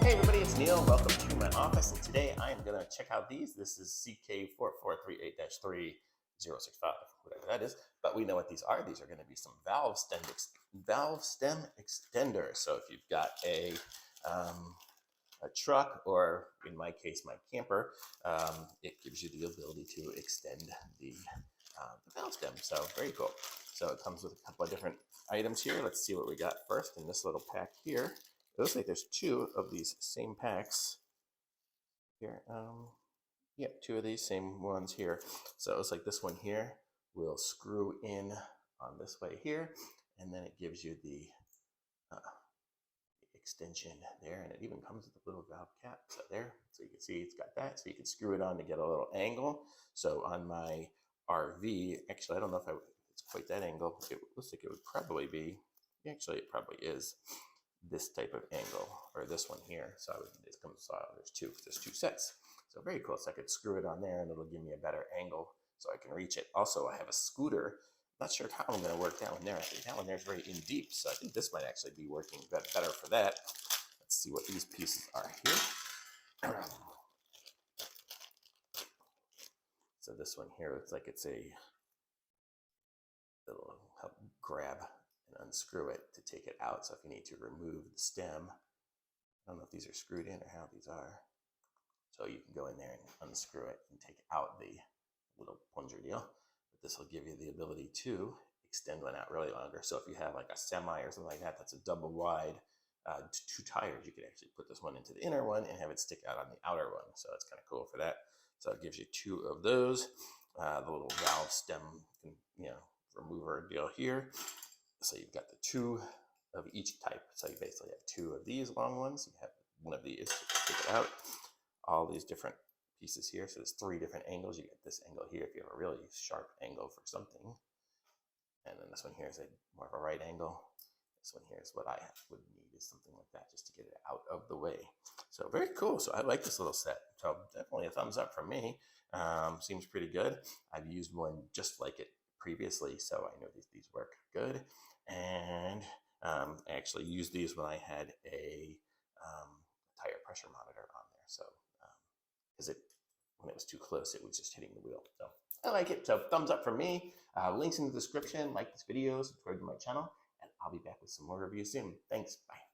Hey everybody, it's Neil. Welcome to my office, and today I am going to check out these. This is CK4438-3065, whatever that is. But we know what these are. These are going to be some valve stem extenders. So if you've got a truck, or in my case, my camper, it gives you the ability to extend the valve stem. So very cool. So it comes with a couple of different items here. Let's see what we got first in this little pack here. It looks like there's two of these same packs here. Yeah, two of these same ones here. So it looks like this one here will screw in on this way here, and then it gives you the extension there, and it even comes with a little valve cap there. So you can see it's got that, so you can screw it on to get a little angle. So on my RV, actually, I don't know if it's quite that angle. It looks like it would probably be, actually, it probably is this type of angle, or this one here. So it comes, there's two sets. So very cool. So I could screw it on there and it'll give me a better angle so I can reach it. Also, I have a scooter. Not sure how I'm going to work that one there. I think that one there is very in deep. So I think this might actually be working better for that. Let's see what these pieces are here. So this one here looks like it's it'll help grab and unscrew it to take it out. So if you need to remove the stem, I don't know if these are screwed in or how these are. So you can go in there and unscrew it and take out the little plunger deal. But this will give you the ability to extend one out really longer. So if you have like a semi or something like that, that's a double wide, two tires, you could actually put this one into the inner one and have it stick out on the outer one. So it's kind of cool for that. So it gives you two of those. The little valve stem, remover deal here. So you've got the two of each type. So you basically have two of these long ones. You have one of these to take it out. All these different pieces here. So there's three different angles. You get this angle here if you have a really sharp angle for something. And then this one here is more of a right angle. This one here is what I would need, is something like that, just to get it out of the way. So very cool. So I like this little set. So definitely a thumbs up from me. Seems pretty good. I've used one just like it previously, so I know these work good. And I actually used these when I had a tire pressure monitor on there. So because when it was too close, it was just hitting the wheel. So I like it. So thumbs up from me. Links in the description. Like this video, subscribe to my channel, and I'll be back with some more reviews soon. Thanks. Bye.